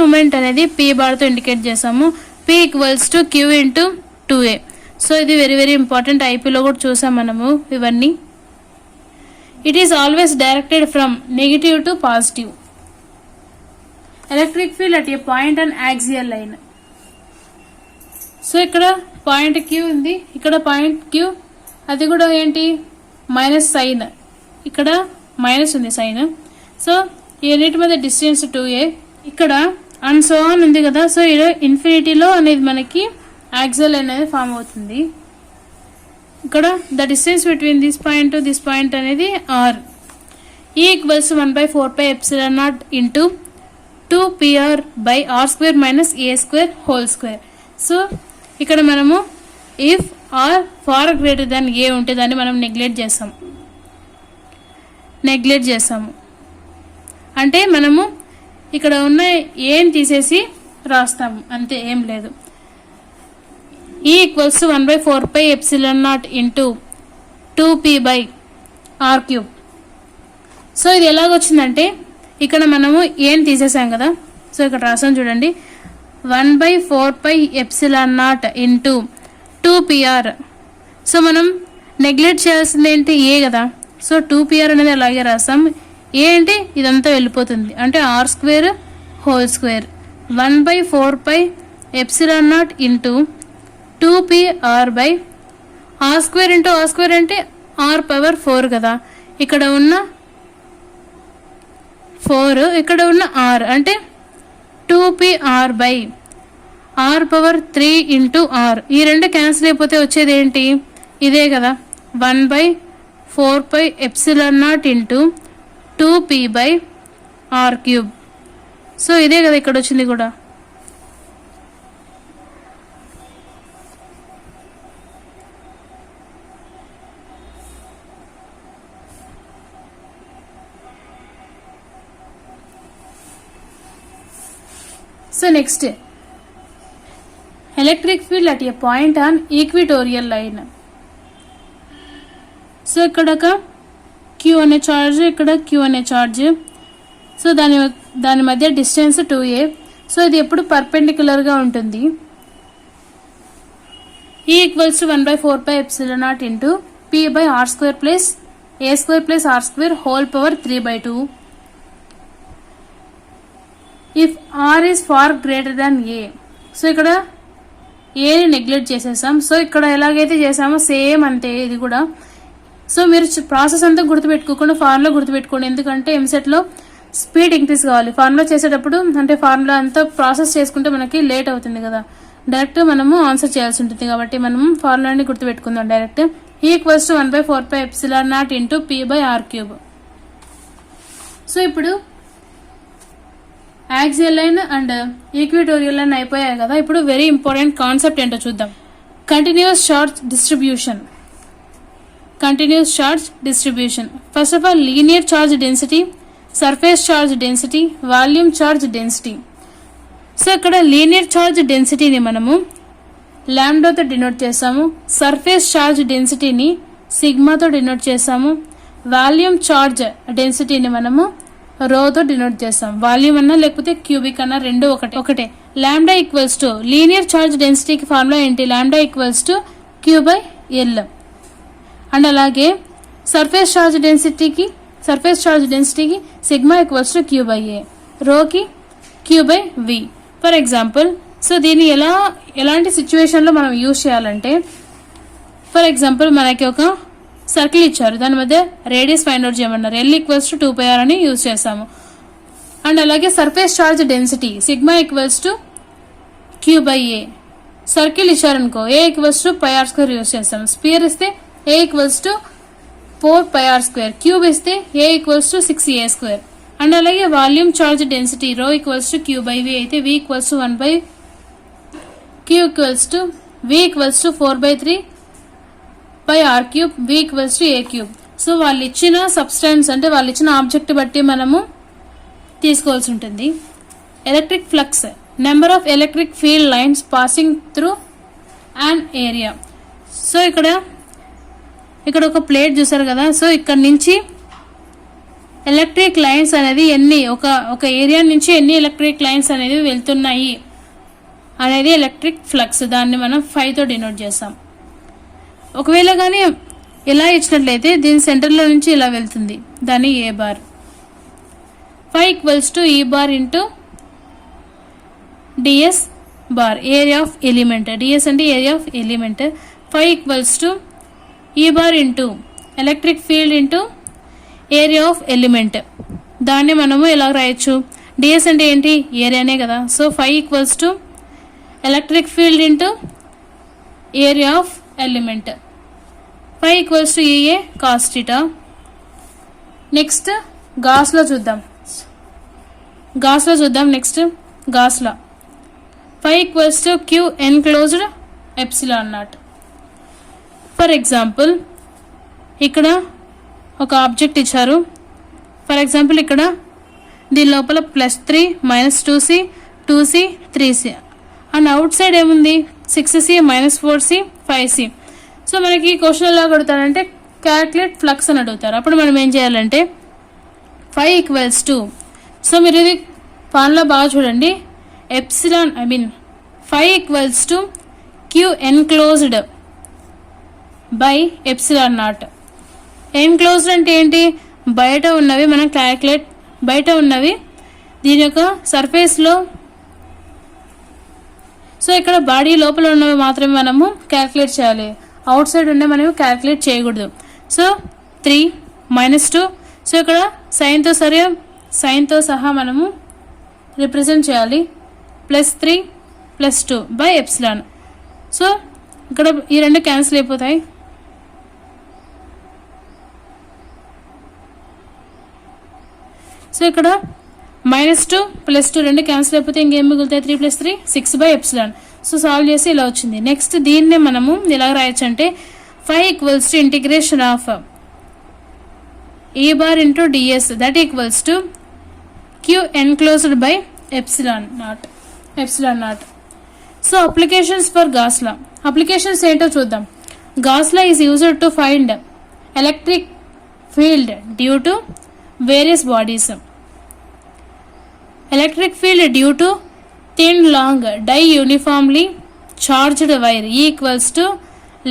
మూమెంట్ అనేది P బార్తో ఇండికేట్ చేసాము. P = Q × 2a. సో ఇది వెరీ వెరీ ఇంపార్టెంట్, ఐపీలో కూడా చూసాం మనము ఇవన్నీ. It is always directed from negative to positive. Electric field at a point and axial line. So ఇక్కడ పాయింట్ Q ఉంది, ఇక్కడ పాయింట్ Q, అది కూడా ఏంటి మైనస్ సైన్, ఇక్కడ మైనస్ ఉంది సైన్. సో ఈ రెండింటి మధ్య డిస్టెన్స్ 2a. ఇక్కడ అండ్ సో ఆన్ ఉంది కదా. సో ఇన్ఫినిటీలో అనేది మనకి యాక్సియల్ అనేది ఫామ్ అవుతుంది. ఇక్కడ the distance between this point to this point అనేది r. E = 1/4πε0 into 2πr/r² - a²². So ఇక్కడ మనము if r far greater than a ఉంటే దాన్ని మనం నెగ్లెక్ట్ చేసాము అంటే మనము ఇక్కడ ఉన్న ఏని తీసేసి రాస్తాము, అంతే, ఏం లేదు. E = 1/4πε0 into 2p/r³. సో ఇది ఎలాగొచ్చిందంటే ఇక్కడ మనము ఏని తీసేసాం కదా. సో ఇక్కడ రాసాం చూడండి, 1/4πε0 ఇంటూ 2pr. సో మనం నెగ్లెక్ట్ చేయాల్సింది ఏంటి, ఏ కదా. సో 2pr అనేది అలాగే రాసాం. ఏ అంటే ఇదంతా వెళ్ళిపోతుంది, అంటే r² whole square. 1/4πε0 into 2pr/r² into r² అంటే r⁴ కదా. ఇక్కడ ఉన్న 4, ఇక్కడ ఉన్న r అంటే 2pr/r². r⁻3 into are. ఈ రెండు క్యాన్సిల్ అయిపోతే వచ్చేది ఏంటి? ఇదే కదా, 1/4πε0 ఇంటూ 2p/r³. సో ఇదే కదా ఇక్కడ వచ్చింది కూడా. So next, electric field at a point on equatorial line. So ఇక్కడ ఒక క్యూ అనే చార్జ్, ఇక్కడ క్యూ అనే చార్జ్. సో దాని మధ్య డిస్టెన్స్ 2a. సో ఇది ఎప్పుడు పర్పెండిక్యులర్గా ఉంటుంది. E = 1/4πε0 into p/r² plus a² plus r² whole power 3/2. If r is far greater than a. So ఇక్కడ ఏని నెగ్లెక్ట్ చేసేసాం. సో ఇక్కడ ఎలాగైతే చేసామో సేమ్ అంతే ఇది కూడా. సో మీరు ప్రాసెస్ అంతా గుర్తుపెట్టుకోకుండా ఫార్ములా గుర్తుపెట్టుకోండి, ఎందుకంటే ఎంసెట్లో స్పీడ్ ఇంక్రీజ్ కావాలి. ఫార్ములా చేసేటప్పుడు అంటే ఫార్ములా అంతా ప్రాసెస్ చేసుకుంటే మనకి లేట్ అవుతుంది కదా, డైరెక్ట్ మనము ఆన్సర్ చేయాల్సి ఉంటుంది. కాబట్టి మనం ఫార్ములాని గుర్తుపెట్టుకుందాం direct. E = 1/4πε0 into p/r³. So ఇప్పుడు axial line and equatorial line అయిపోయాయి కదా. ఇప్పుడు వెరీ ఇంపార్టెంట్ కాన్సెప్ట్ ఏంటో చూద్దాం. Continuous charge distribution. Continuous charge distribution. First of all linear charge density, surface charge density, volume charge density. So ఇక్కడ linear charge డెన్సిటీని మనము లాంబ్డాతో డినోట్ చేస్తాము, సర్ఫేస్ చార్జ్ డెన్సిటీని సిగ్మాతో డినోట్ చేస్తాము, వాల్యూమ్ చార్జ్ డెన్సిటీని మనము రోతో డినోట్ చేస్తాం. వాల్యూమ్ అన్నా లేకపోతే క్యూబిక్ అన్నా రెండు ఒకటే. లాంబ్డా = లీనియర్ చార్జ్ డెన్సిటీకి ఫార్ములా ఏంటి? Lambda = q/l. అండ్ అలాగే సర్ఫేస్ చార్జ్ డెన్సిటీకి సిగ్మా = q/a, రోకి q/v. ఫర్ ఎగ్జాంపుల్, సో దీన్ని ఎలాంటి సిచ్యువేషన్లో మనం యూజ్ చేయాలంటే, ఫర్ ఎగ్జాంపుల్ మనకి ఒక సర్కిల్ ఇచ్చారు, దాని మధ్య రేడియస్ ఫైండ్ అవుట్ చేయమన్నారు, l = 2πr అని యూజ్ చేస్తాము. అండ్ అలాగే surface charge density sigma = q/a. Circle ఇచ్చారనుకో a = πr² యూజ్ చేస్తాము. స్పియర్ ఇస్తే a = 4πr², క్యూబ్ ఇస్తే a = 6a². అండ్ అలాగే volume charge density rho = q/v అయితే v = 4/3/r³, v = a³. So వాళ్ళు ఇచ్చిన సబ్స్టెన్స్ అంటే వాళ్ళు ఇచ్చిన ఆబ్జెక్ట్ బట్టి మనము తీసుకోవాల్సి ఉంటుంది. Electric flux, number of electric field lines passing through an area. So ఇక్కడ ఒక ప్లేట్ చూసారు కదా. సో ఇక్కడ నుంచి ఎలక్ట్రిక్ లైన్స్ అనేది ఒక ఏరియా నుంచి ఎన్ని ఎలక్ట్రిక్ లైన్స్ అనేది వెళ్తున్నాయి అనేది ఎలక్ట్రిక్ ఫ్లక్స్. దాన్ని మనం 5తో డినోట్ చేస్తాం. ఒకవేళ కానీ ఇలా ఇచ్చినట్లయితే దీని సెంటర్లో నుంచి ఇలా వెళ్తుంది, దాన్ని A bar. 5 = E bar into ds bar, area of element. ds అంటే area of element. 5 = E bar into electric field into area of element. దాన్ని మనము ఎలా రాయొచ్చు? ds అంటే ఏంటి? ఏరియానే కదా. So 5 = electric field into area of element. 5 = EA cos θ. Next గాస్లో చూద్దాం. Next Gauss law 5 = Q enclosed ε0. For example ఇక్కడ ఒక ఆబ్జెక్ట్ ఇచ్చారు. ఫర్ ఎగ్జాంపుల్ ఇక్కడ దీని లోపల +3 -2c 2c 3c and out side ఏముంది? 6c -4c 5c. సో మనకి క్వశ్చన్ ఎలా అడుగుతారంటే క్యాల్కులేట్ ఫ్లక్స్ అని అడుగుతారు. అప్పుడు మనం ఏం చేయాలంటే 5 = సో మీరు ఇది ఫార్ములా బాగా చూడండి. 5 = Q enclosed /ε0. ఎన్క్లోజ్డ్ అంటే ఏంటి? బయట ఉన్నవి మనం క్యాల్కులేట్, బయట ఉన్నవి దీని యొక్క సర్ఫేస్లో. సో ఇక్కడ బాడీ లోపల ఉన్నవి మాత్రమే మనము క్యాల్కులేట్ చేయాలి, అవుట్ సైడ్ ఉండే మనము క్యాల్కులేట్ చేయకూడదు. సో 3 -2. సో ఇక్కడ సైన్తో సహా మనము రిప్రజెంట్ చేయాలి. +3 +2 బై ఎప్సిలాన్. సో ఇక్కడ ఈ రెండు క్యాన్సిల్ అయిపోతాయి. సో ఇక్కడ -2 +2 రెండు క్యాన్సిల్ అయిపోతే ఇంకేం మిగులుతాయి, 3 + 3 6 బై ఎప్సిలాన్. సో సాల్వ్ చేసి ఇలా వచ్చింది. నెక్స్ట్ దీన్నే మనము ఎలా రాయొచ్చు అంటే 5 = integration of E bar into ds that equals to Q enclosed by epsilon naught. So applications for Gauss law. Applications ఏంటో చూద్దాం. Gauss law is used to find electric field due to various bodies. Electric field due to thin long di-uniformly charged wire E equals to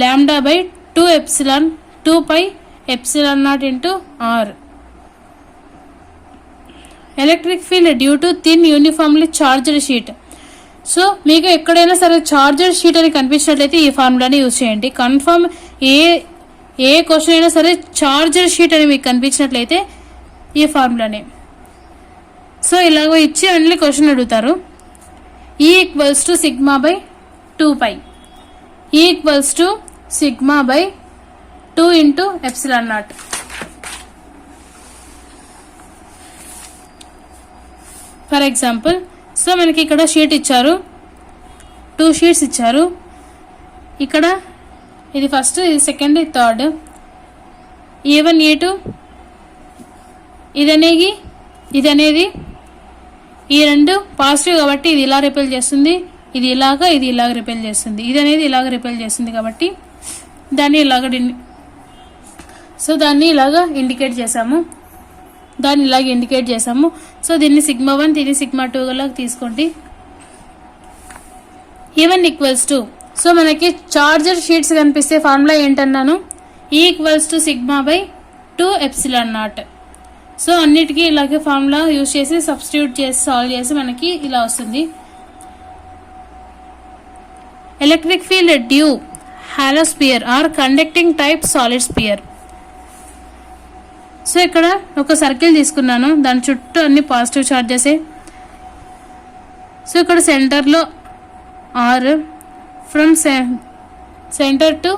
lambda by 2 epsilon 2 pi epsilon naught into R. Electric field due to thin uniformly charged sheet. So మీకు ఎక్కడైనా సరే charger sheet అని కనిపించినట్లయితే ఈ ఫార్ములాని use చేయండి. Confirm ఏ question అయినా సరే charger sheet అని మీకు కనిపించినట్లయితే ఈ ఫార్ములానే. సో ఇలాగో ఇచ్చి అన్ని క్వశ్చన్ అడుగుతారు. E equals to sigma by 2π. E equals to sigma by 2 into epsilon naught. For example, so మనకి ఇక్కడ షీట్ ఇచ్చారు, 2 షీట్స్ ఇచ్చారు. ఇక్కడ ఇది ఫస్ట్, ఇది సెకండ్, ఇది థర్డ్. A1 A2 ఇది అనేది ఈ రెండు పాజిటివ్ కాబట్టి ఇది ఇలా రిపెల్ చేస్తుంది, ఇది ఇలాగ రిపెల్ చేస్తుంది, ఇది అనేది ఇలాగ రిపెల్ చేస్తుంది కాబట్టి దాన్ని ఇలాగా ఇండికేట్ చేసాము. సో దీన్ని σ1 దీన్ని σ2 లాగా తీసుకోండి. E1 ఈక్వల్స్ టు, సో మనకి చార్జర్ షీట్స్ కనిపిస్తే ఫార్ములా ఏంటన్నాను, E equals to sigma by 2 epsilon naught. So అన్నిటికీ ఇలాగే ఫార్ములా యూజ్ చేసి సబ్స్టిట్యూట్ చేసి సాల్వ్ చేసి మనకి ఇలా వస్తుంది. Electric field due hollow sphere or conducting type solid sphere. So ఇక్కడ ఒక సర్కిల్ తీసుకున్నాను, దాని చుట్టూ అన్ని పాజిటివ్ చార్జెసే. సో ఇక్కడ సెంటర్లో R, from centre to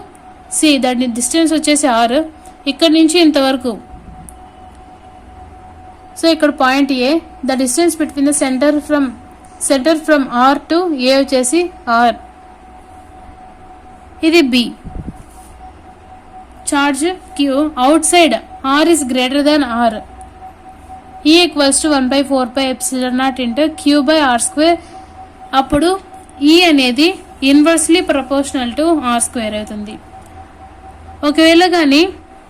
C దాని డిస్టెన్స్ వచ్చేసి R, ఇక్కడ నుంచి ఇంతవరకు. సో ఇక్కడ point A, the distance between the centre from R to A వచ్చేసి R. ఇది B. Charge Q outside R is greater than R. E equals to 1/4π epsilon naught into Q by R². అప్పుడు E అనేది inversely proportional to R² అవుతుంది. ఒకవేళ కానీ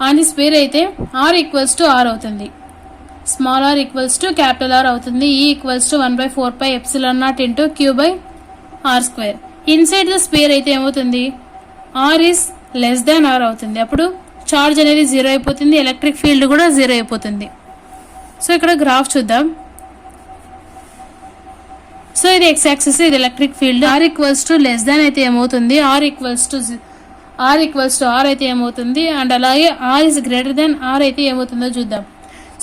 ఆని square అయితే R equals to R అవుతుంది, small r equals to capital R అవుతుంది. E equals to 1/4π epsilon naught into Q by R². Inside the square అయితే ఏమవుతుంది, R is less than R అవుతుంది. అప్పుడు చార్జ్ అనేది 0 అయిపోతుంది, ఎలక్ట్రిక్ ఫీల్డ్ కూడా 0 అయిపోతుంది. సో ఇక్కడ గ్రాఫ్ చూద్దాం. సో ఇది x యాక్సిస్, ఇది electric field. R equals to less than అయితే ఏమవుతుంది, R ఈక్వల్స్ టు R అయితే ఏమవుతుంది, అండ్ అలాగే R is greater than R అయితే ఏమవుతుందో చూద్దాం.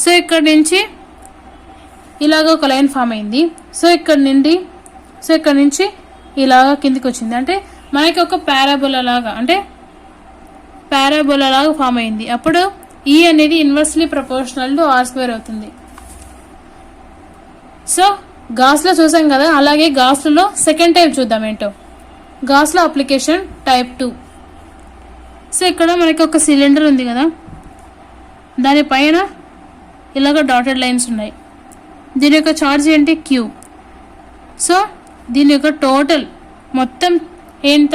సో ఇక్కడ నుంచి ఇలాగ ఒక లైన్ ఫామ్ అయింది. సో ఇక్కడ నుంచి ఇలాగ కిందికి వచ్చింది, అంటే మనకి ఒక పారాబోలా లాగా ఫామ్ అయింది. అప్పుడు E అనేది ఇన్వర్స్లీ ప్రపోర్షనల్ టు R² అవుతుంది. సో గాస్లో చూసాం కదా, అలాగే గాస్లో సెకండ్ టైప్ చూద్దాం ఏంటో. గాస్లో అప్లికేషన్ టైప్ 2. సో ఇక్కడ మనకి ఒక సిలిండర్ ఉంది కదా, దానిపైన ఇలాగ డాటెడ్ లైన్స్ ఉన్నాయి. దీని యొక్క ఛార్జ్ ఏంటి, Q. సో దీని యొక్క టోటల్ మొత్తం ఎంత,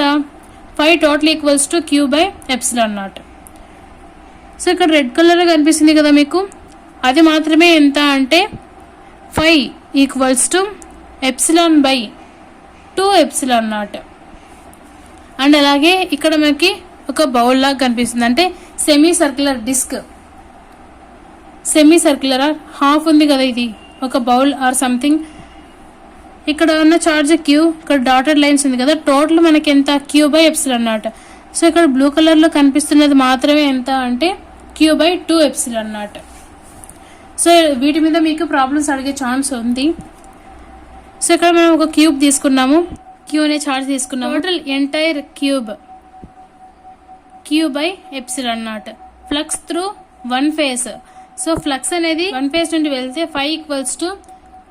5 total equals to Q by epsilon naught. So ఇక్కడ రెడ్ కలర్ కనిపిస్తుంది కదా మీకు, అది మాత్రమే ఎంత అంటే 5 equals to epsilon by 2 epsilon not. And అలాగే ఇక్కడ మనకి ఒక బౌల్ లాగా కనిపిస్తుంది, అంటే సెమీ సర్క్యులర్ హాఫ్ ఉంది కదా, ఇది ఒక బౌల్ ఆర్ సంథింగ్. ఇక్కడ ఉన్న చార్జ్ Q, ఇక్కడ డాటెడ్ లైన్స్ ఉంది కదా, టోటల్ మనకి ఎంత, Q by epsilon naught. So ఇక్కడ బ్లూ కలర్లో కనిపిస్తున్నది మాత్రమే ఎంత అంటే Q by 2 epsilon naught. So వీటి మీద మీకు ప్రాబ్లమ్స్ అడిగే ఛాన్స్ ఉంది. సో ఇక్కడ మనం ఒక క్యూబ్ తీసుకున్నాము, క్యూ అనే చార్జ్ తీసుకున్నాం. Total entire cube by epsilon naught. Flux through one face. So flux అనేది వన్ ఫేజ్ నుండి వెళ్తే 5 equals to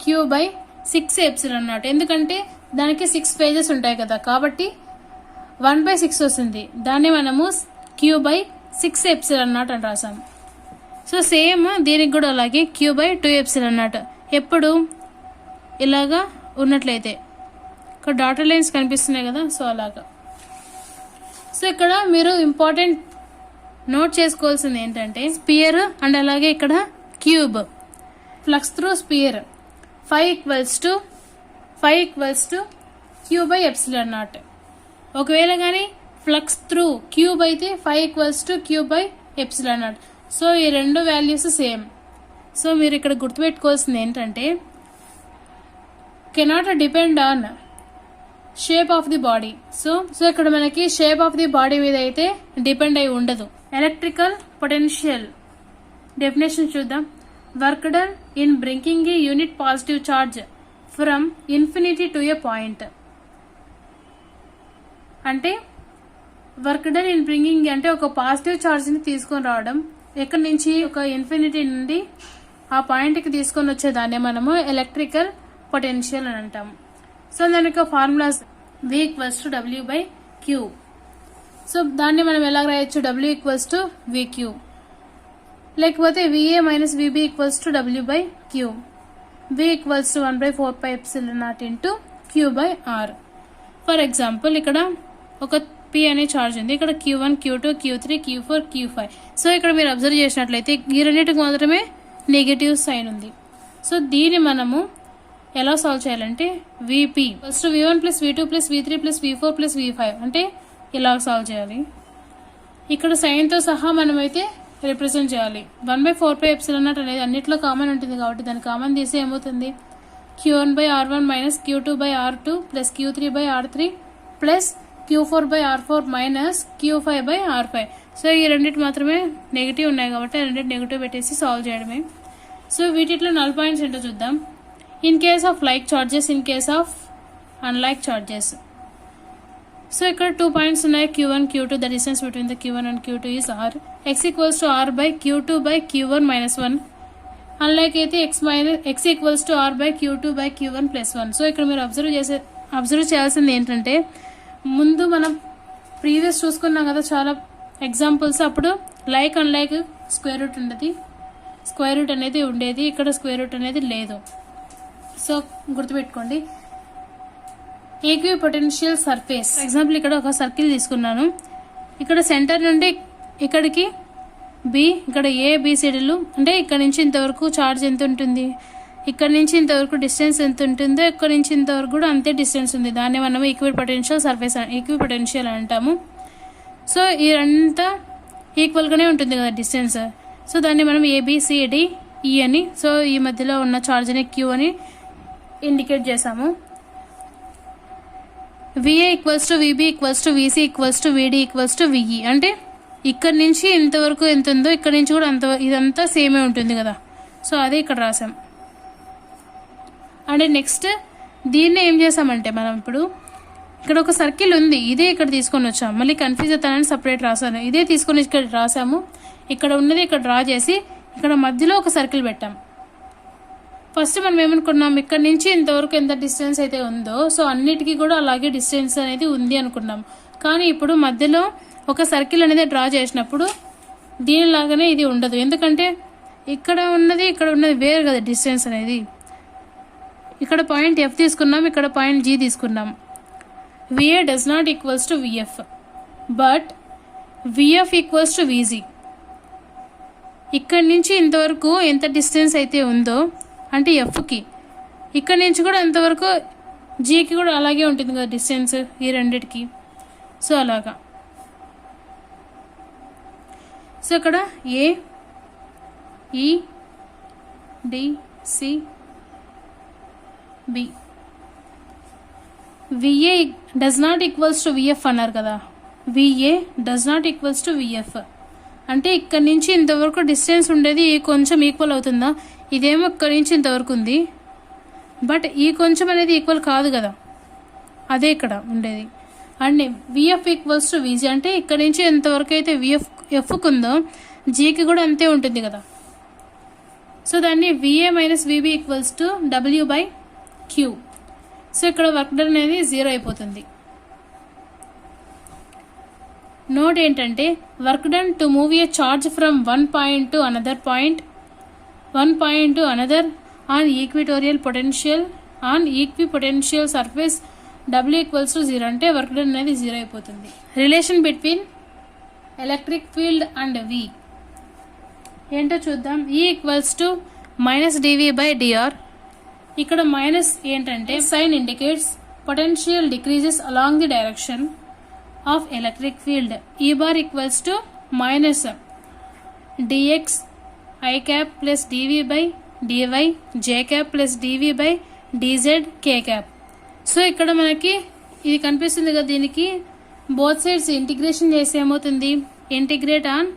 q by 6 epsilon naught. ఎందుకంటే దానికి 6 ఫేజెస్ ఉంటాయి కదా, కాబట్టి 1/6 వస్తుంది. దాన్ని మనము క్యూ బై 6 ఎప్సిలాన్ నాట్ అని రాసాం. సో సేమ్ దీనికి కూడా అలాగే క్యూ బై 2 ఎప్సిలాన్ నాట్. ఎప్పుడు ఇలాగా ఉన్నట్లయితే ఇక్కడ డాటర్ లైన్స్ కనిపిస్తున్నాయి కదా, సో అలాగా. సో ఇక్కడ మీరు ఇంపార్టెంట్ నోట్ చేసుకోవాల్సింది ఏంటంటే స్పియర్ అండ్ అలాగే ఇక్కడ cube. Flux through sphere 5 equals to q by epsilon naught. ఒకవేళ కానీ ఫ్లక్స్ త్రూ క్యూబ్ అయితే 5 equals to q by epsilon naught. So ఈ రెండు వాల్యూస్ సేమ్. సో మీరు ఇక్కడ గుర్తుపెట్టుకోవాల్సింది ఏంటంటే cannot depend on shape of the body. So ఇక్కడ మనకి షేప్ ఆఫ్ ది బాడీ మీద అయితే డిపెండ్ అయి ఉండదు. ఎలక్ట్రికల్ పొటెన్షియల్ డెఫినేషన్ చూద్దాం. Work done in bringing a unit positive charge from infinity to a point. అంటే వర్క్ డన్ ఇన్ బ్రింకింగ్ అంటే ఒక పాజిటివ్ చార్జ్ ని తీసుకొని రావడం, ఎక్కడి నుంచి ఒక ఇన్ఫినిటీ నుండి ఆ పాయింట్ కి తీసుకొని వచ్చేదాన్ని మనము ఎలక్ట్రికల్ పొటెన్షియల్ అని అంటాము. సో దానికి formulas V equals to W by Q. So దాన్ని మనం ఎలా రాయొచ్చు, W ఈక్వల్స్ టు VQ, లేకపోతే VA minus VB equals to W by Q. V equals to 1/4πε0 into Q by R. For example ఇక్కడ ఒక P అనే charge ఉంది. ఇక్కడ Q1, Q2, Q3, Q4, Q5. So ఇక్కడ మీరు అబ్జర్వ్ చేసినట్లయితే ఈ రెండింటికి మాత్రమే నెగటివ్ సైన్ ఉంది. సో దీన్ని మనము ఎలా సాల్వ్ చేయాలంటే VP first V1 plus V2 plus V3 plus V4 plus V5 అంటే ఇలా సాల్వ్ చేయాలి. ఇక్కడ సైన్తో సహా మనమైతే రిప్రజెంట్ చేయాలి. 1/4πε0 అనేది అన్నిట్లో కామన్ ఉంటుంది కాబట్టి దాన్ని కామన్ తీసి ఏమవుతుంది, Q1 by R1 minus Q2 by R2 plus Q3 by R3 plus Q4 by R4 minus Q5 by R5. So ఈ రెండింటి మాత్రమే నెగిటివ్ ఉన్నాయి కాబట్టి రెండింటి నెగిటివ్ పెట్టేసి సాల్వ్ చేయడమే. సో వీటిలో నల్ పాయింట్స్ ఏంటో చూద్దాం. In case of like charges, in case of unlike charges. So ఇక్కడ 2 పాయింట్స్ ఉన్నాయి, Q1, Q2. The distance between the Q1 and Q2 is R. X equals to R by Q2 by Q1 minus 1. Unlike అయితే X equals to R by Q2 by Q1 plus 1. So ఇక్కడ మీరు observe చేయాల్సింది ఏంటంటే ముందు మనం previous చూసుకున్నాం కదా చాలా ఎగ్జాంపుల్స్, అప్పుడు లైక్ అన్లైక్ స్క్వేర్ రూట్ అనేది ఉండేది, ఇక్కడ స్క్వేర్ రూట్ అనేది లేదు. సో గుర్తుపెట్టుకోండి. ఈక్వి పొటెన్షియల్ సర్ఫేస్ ఎగ్జాంపుల్ ఇక్కడ ఒక సర్కిల్ తీసుకున్నాను. ఇక్కడ సెంటర్ నుండి ఇక్కడికి B, ఇక్కడ ABCDలు అంటే ఇక్కడ నుంచి ఇంతవరకు ఛార్జ్ ఎంత ఉంటుంది, ఇక్కడ నుంచి ఇంతవరకు డిస్టెన్స్ ఎంత ఉంటుందో ఇక్కడ నుంచి ఇంతవరకు కూడా అంతే డిస్టెన్స్ ఉంది. దాన్ని మనం equi potential surface equi potential అంటాము. సో ఇదంతా ఈక్వల్గానే ఉంటుంది కదా డిస్టెన్స్. సో దాన్ని మనం ABCDE అని, సో ఈ మధ్యలో ఉన్న ఛార్జ్ని Q అని ఇండికేట్ చేసాము. VA equals to VB equals to VC equals to VD equals to VE. అంటే ఇక్కడ నుంచి ఇంతవరకు ఎంత ఉందో ఇక్కడ నుంచి కూడా అంత, ఇదంతా సేమే ఉంటుంది కదా. సో అదే ఇక్కడ రాసాం. అంటే నెక్స్ట్ దీన్ని ఏం చేసామంటే మనం ఇప్పుడు ఇక్కడ ఒక సర్కిల్ ఉంది, ఇదే ఇక్కడ తీసుకొని వచ్చాము. మళ్ళీ కన్ఫ్యూజ్ అవుతానని సపరేట్ రాసాను. ఇదే తీసుకొని ఇక్కడ రాసాము. ఇక్కడ ఉన్నది ఇక్కడ డ్రా చేసి ఇక్కడ మధ్యలో ఒక సర్కిల్ పెట్టాం. ఫస్ట్ మనం ఏమనుకున్నాం, ఇక్కడ నుంచి ఇంతవరకు ఎంత డిస్టెన్స్ అయితే ఉందో సో అన్నిటికీ కూడా అలాగే డిస్టెన్స్ అనేది ఉంది అనుకున్నాం. కానీ ఇప్పుడు మధ్యలో ఒక సర్కిల్ అనేది డ్రా చేసినప్పుడు దీనిలాగానే ఇది ఉండదు. ఎందుకంటే ఇక్కడ ఉన్నది వేరు కదా డిస్టెన్స్ అనేది. ఇక్కడ పాయింట్ F తీసుకున్నాం, ఇక్కడ పాయింట్ G తీసుకున్నాం. VA does not equals to VF but VF equals to VG. ఇక్కడ నుంచి ఇంతవరకు ఎంత డిస్టెన్స్ అయితే ఉందో అంటే Fకి, ఇక్కడ నుంచి కూడా అంతవరకు Gకి కూడా అలాగే ఉంటుంది కదా డిస్టెన్స్ ఈ రెండిటికి. సో అలాగా. సో ఇక్కడ A, E, D, C, B. VA does not equals to VF అన్నారు కదా. VA does not equals to VF అంటే ఇక్కడ నుంచి ఇంతవరకు డిస్టెన్స్ ఉండేది కొంచెం ఈక్వల్ అవుతుందా, ఇదేమో ఇక్కడ నుంచి ఇంతవరకు ఉంది బట్ ఈ కొంచెం అనేది ఈక్వల్ కాదు కదా. అదే ఇక్కడ ఉండేది. అండ్ విఎఫ్ ఈక్వల్స్ టు విజీ అంటే ఇక్కడ నుంచి ఎంతవరకు అయితే ఎఫ్కు ఉందో జీకి కూడా అంతే ఉంటుంది కదా. సో దాన్ని VA minus VB equals to W by Q. So ఇక్కడ వర్క్ డన్ అనేది 0 అయిపోతుంది. నోట్ ఏంటంటే work done to move a charge from one point to another on equatorial potential on equipotential surface W equals to 0 అంటే work done అనేది 0 అయిపోతుంది. Relation between electric field and V ఏంటో చూద్దాం. E equals to minus dV by dr. ఇక్కడ minus ఏంటంటే sign indicates potential decreases along the direction of electric field. E bar equals to minus dx i cap plus dv by dy j cap plus dv by dz k cap. So ఇక్కడ మనకి ఇది కనిపిస్తుంది కదా, దీనికి both sides integration చేసి ఏమవుతుంది, integrate on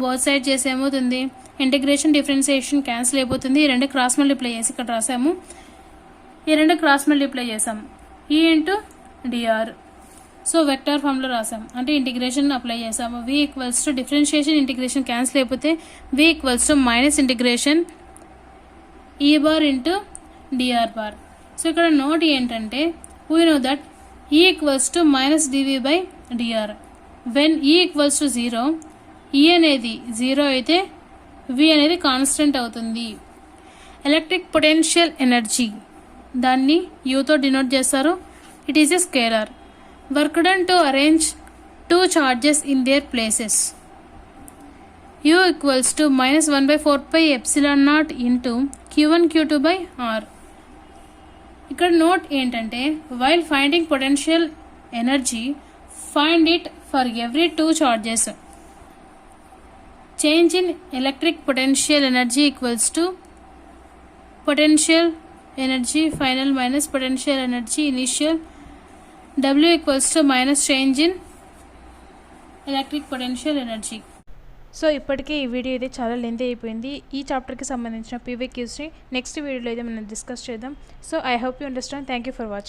both side చేసి ఏమవుతుంది, ఇంటిగ్రేషన్ డిఫరెన్సియేషన్ క్యాన్సిల్ అయిపోతుంది. ఈ రెండు క్రాస్ మల్టిప్లై చేసి ఇక్కడ రాసాము, ఈ రెండు క్రాస్ మల్టిప్లై చేసాము ఈ ఇంటూ డిఆర్. సో వెక్టార్ ఫామ్లో రాసాం అంటే ఇంటిగ్రేషన్ అప్లై చేసాము. V equals to differentiation integration cancel అయిపోతే V equals to minus integration E bar into dr bar. So ఇక్కడ నోట్ ఏంటంటే we know that E equals to minus dV by dr. When E equals to 0 E అనేది 0 అయితే వి అనేది constant అవుతుంది. Electric potential energy దాన్ని యూతో denote చేస్తారు. It is a scalar. Work done to arrange two charges in there places. U equals to minus 1/4 epsilon naught into Q1 Q2 by R. ఇక్కడ note ఏంటంటే while finding potential energy find it for every two charges. Change in electric potential energy equals to potential energy final minus potential energy initial. W equals to minus change in electric potential energy. So ఇప్పటికే ఈ video అయితే చాలా length అయిపోయింది. ఈ చాప్టర్కి సంబంధించిన PVQsని next వీడియోలో అయితే మనం డిస్కస్ చేద్దాం. So I hope you understand. Thank you for watching.